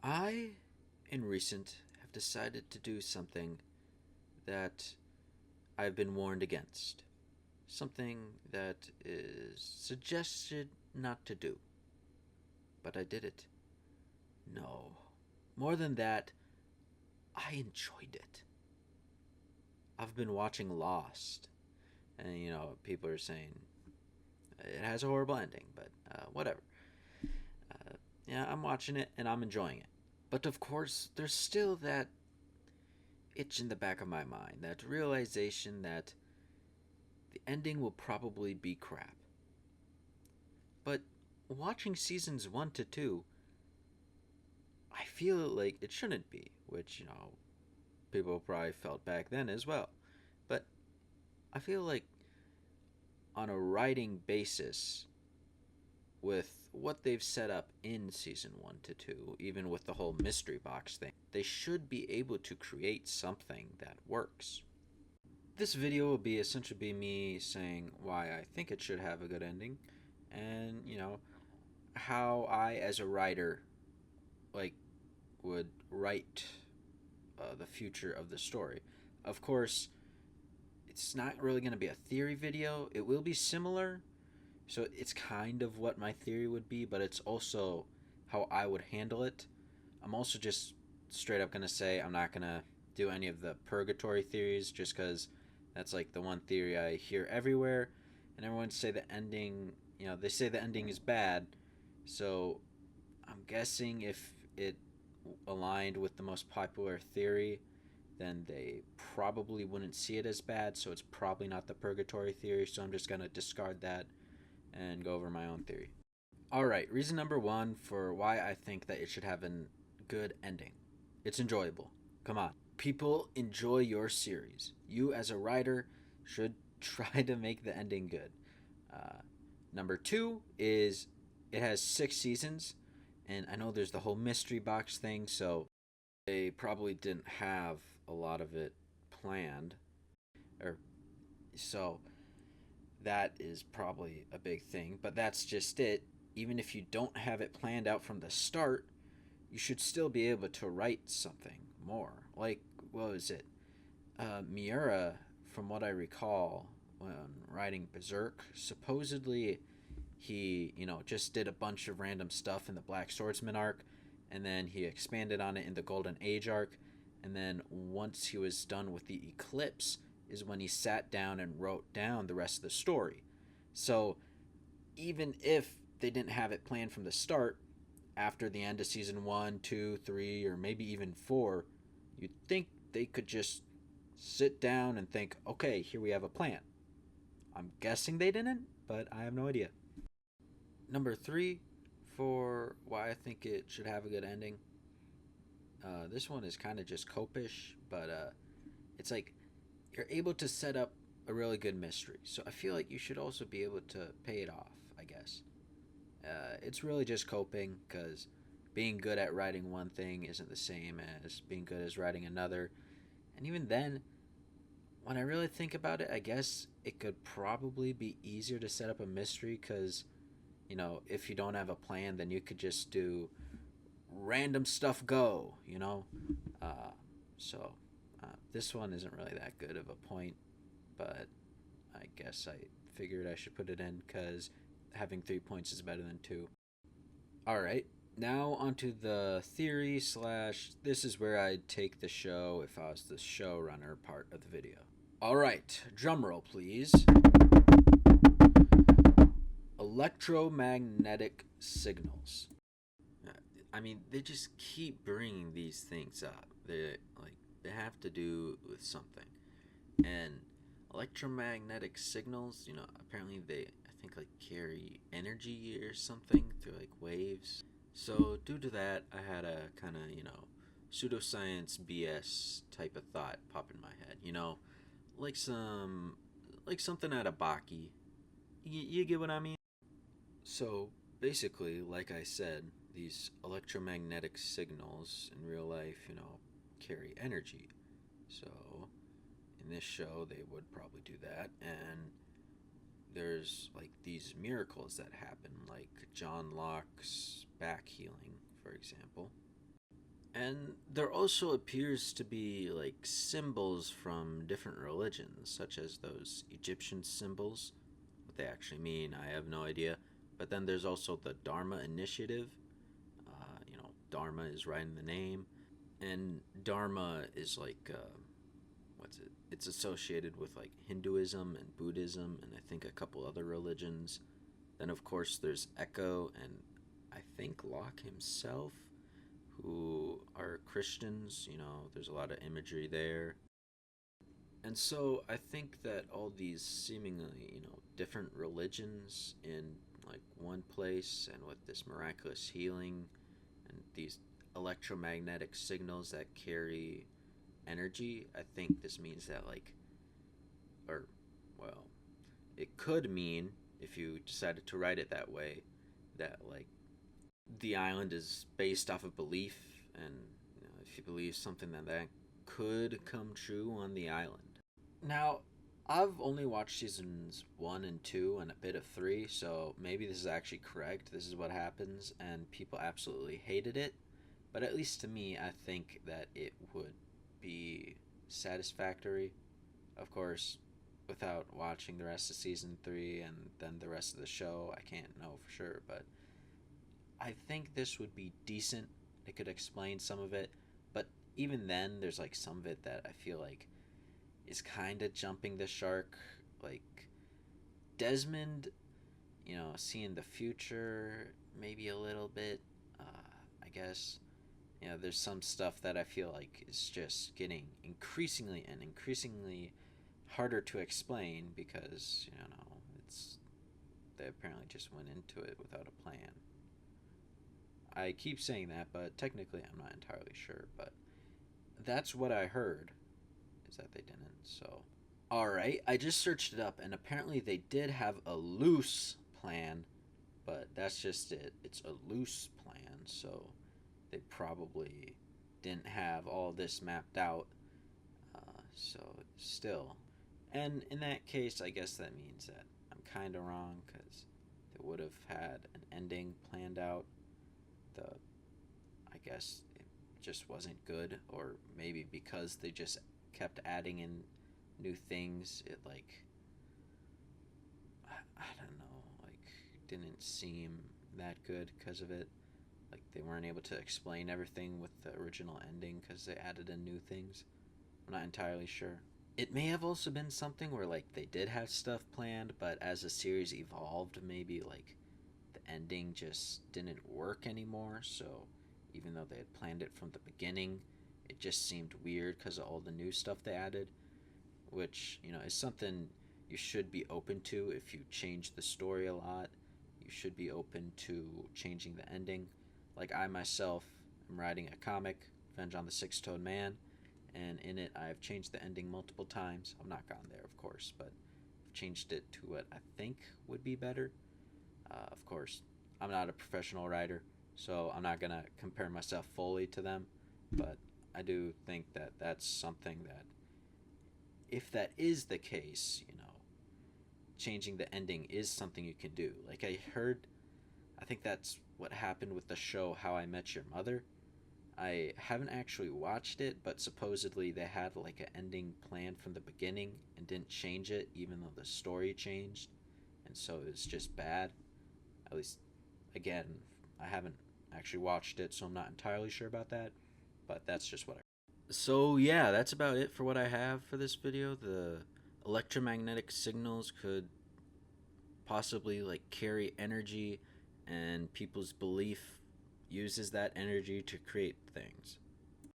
I, in recent, have decided to do something that I've been warned against. Something that is suggested not to do. But I did it. No. More than that, I enjoyed it. I've been watching Lost. And, people are saying it has a horrible ending, but whatever. Yeah, I'm watching it and I'm enjoying it. But of course, there's still that itch in the back of my mind, that realization that the ending will probably be crap. But watching seasons 1 to 2, I feel like it shouldn't be, which, people probably felt back then as well. But I feel like on a writing basis, with what they've set up in season 1 to 2, even with the whole mystery box thing, they should be able to create something that works. This video will be essentially be me saying why I think it should have a good ending, and how I, as a writer, like would write the future of the story. Of course, it's not really going to be a theory video. It will be similar, so it's kind of what my theory would be, but it's also how I would handle it. I'm also just straight up going to say I'm not going to do any of the purgatory theories, just because that's like the one theory I hear everywhere, and everyone say the ending, they say the ending is bad, so I'm guessing if it aligned with the most popular theory, then they probably wouldn't see it as bad, so it's probably not the purgatory theory, so I'm just going to discard that and go over my own theory. Alright, reason number one for why I think that it should have a good ending. It's enjoyable. Come on. People enjoy your series. You, as a writer, should try to make the ending good. Uh, Number two is it has 6 seasons, and I know there's the whole mystery box thing, so they probably didn't have a lot of it planned, or so that is probably a big thing. But that's just it. Even if you don't have it planned out from the start, you should still be able to write something more. Like, what was it? Miura, from what I recall, when writing Berserk, supposedly he, just did a bunch of random stuff in the Black Swordsman arc, and then he expanded on it in the Golden Age arc, and then once he was done with the Eclipse is when he sat down and wrote down the rest of the story. So even if they didn't have it planned from the start, after the end of season 1, 2, 3, or maybe even 4, you'd think they could just sit down and think, okay, here we have a plan. I'm guessing they didn't, but I have no idea. Number three, for why I think it should have a good ending. This one is kind of just copish, but it's like you're able to set up a really good mystery. So I feel like you should also be able to pay it off, I guess. It's really just coping, because being good at writing one thing isn't the same as being good as writing another. And even then, when I really think about it, I guess it could probably be easier to set up a mystery, because, if you don't have a plan, then you could just do random stuff go. Uh, so this one isn't really that good of a point, but I guess I figured I should put it in because having 3 points is better than two. All right, now onto the theory slash this is where I'd take the show if I was the showrunner part of the video. All right, drum roll please. Electromagnetic signals. I mean, they just keep bringing these things up. They have to do with something. And electromagnetic signals, apparently they, I think, like carry energy or something through like waves. So due to that, I had a kind of, pseudoscience BS type of thought pop in my head. Like something out of Baki. You get what I mean? So basically, like I said, these electromagnetic signals in real life, carry energy. So in this show, they would probably do that. And there's like these miracles that happen, like John Locke's back healing, for example. And there also appears to be like symbols from different religions, such as those Egyptian symbols. What they actually mean, I have no idea. But then there's also the Dharma Initiative. Dharma is right in the name. And Dharma is like, what's it? It's associated with like Hinduism and Buddhism and I think a couple other religions. Then, of course, there's Echo and I think Locke himself, who are Christians. There's a lot of imagery there. And so I think that all these seemingly, different religions in like one place and with this miraculous healing and these electromagnetic signals that carry energy, I think this means that like, or, well, it could mean, if you decided to write it that way, that like the island is based off of belief, and if you believe something, then that could come true on the island. Now, I've only watched seasons 1 and 2 and a bit of 3, so maybe this is actually correct. This is what happens, and people absolutely hated it. But at least to me, I think that it would be satisfactory. Of course, without watching the rest of season 3 and then the rest of the show, I can't know for sure, but I think this would be decent. It could explain some of it, but even then, there's like some of it that I feel like is kind of jumping the shark. Like Desmond, seeing the future, maybe a little bit. I guess there's some stuff that I feel like is just getting increasingly and increasingly harder to explain because it's they apparently just went into it without a plan. I keep saying that, but technically I'm not entirely sure. But that's what I heard, is that they didn't. So, alright, I just searched it up, and apparently they did have a loose plan, but that's just it. It's a loose plan, so they probably didn't have all this mapped out. So, still. And in that case, I guess that means that I'm kind of wrong, because they would have had an ending planned out. I guess it just wasn't good, or maybe because they just kept adding in new things, it like I don't know, like didn't seem that good because of it. Like they weren't able to explain everything with the original ending because they added in new things. I'm not entirely sure. It may have also been something where like they did have stuff planned, but as the series evolved, maybe like the ending just didn't work anymore. So even though they had planned it from the beginning, it just seemed weird because of all the new stuff they added, which is something you should be open to. If you change the story a lot, you should be open to changing the ending. Like I myself am writing a comic, Revenge on the Six-Toed Man, and in it I've changed the ending multiple times. I've not gone there, of course, but I've changed it to what I think would be better. Of course, I'm not a professional writer, so I'm not gonna compare myself fully to them, but I do think that that's something that, if that is the case, changing the ending is something you can do. Like I think that's what happened with the show How I Met Your Mother. I haven't actually watched it, but supposedly they had like an ending planned from the beginning and didn't change it, even though the story changed, and so it's just bad. At least, again, I haven't actually watched it, so I'm not entirely sure about that, but that's just what I. So yeah, that's about it for what I have for this video. The electromagnetic signals could possibly like carry energy, and people's belief uses that energy to create things.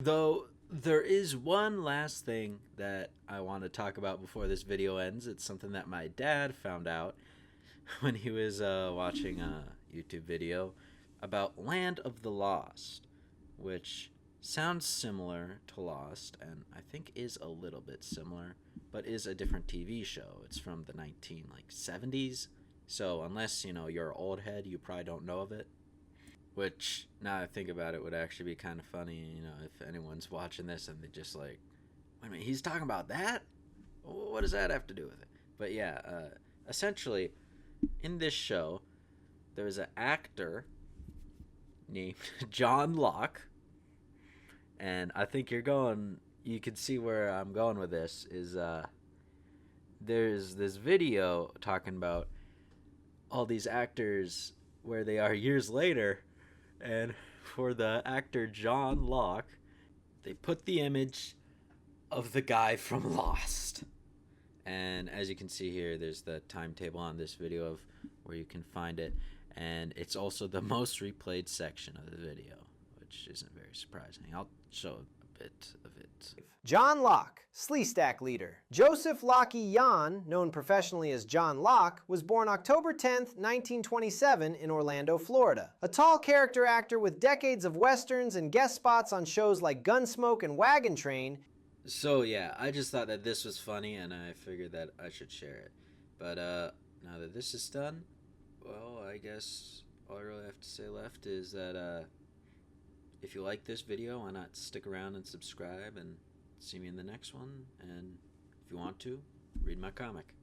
Though there is one last thing that I want to talk about before this video ends. It's something that my dad found out when he was watching a YouTube video about Land of the Lost, which sounds similar to Lost, and I think is a little bit similar, but is a different TV show. It's from the 1970s, so unless you're an old head, you probably don't know of it. Which, now I think about it, would actually be kind of funny, if anyone's watching this and they just like, wait a minute, he's talking about that? What does that have to do with it? But yeah, essentially, in this show, there was an actor named John Locke, And I think you can see where I'm going with this is there's this video talking about all these actors where they are years later, and for the actor John Locke, they put the image of the guy from Lost. And as you can see here, there's the timetable on this video of where you can find it, and it's also the most replayed section of the video, which isn't very surprising. I'll show a bit of it. John Locke, Sleestack leader. Joseph Locke Jan, known professionally as John Locke, was born October 10, 1927 in Orlando, Florida. A tall character actor with decades of westerns and guest spots on shows like Gunsmoke and Wagon Train. So yeah, I just thought that this was funny, and I figured that I should share it. But now that this is done, well, I guess all I really have to say left is that if you like this video, why not stick around and subscribe and see me in the next one? And if you want to, read my comic.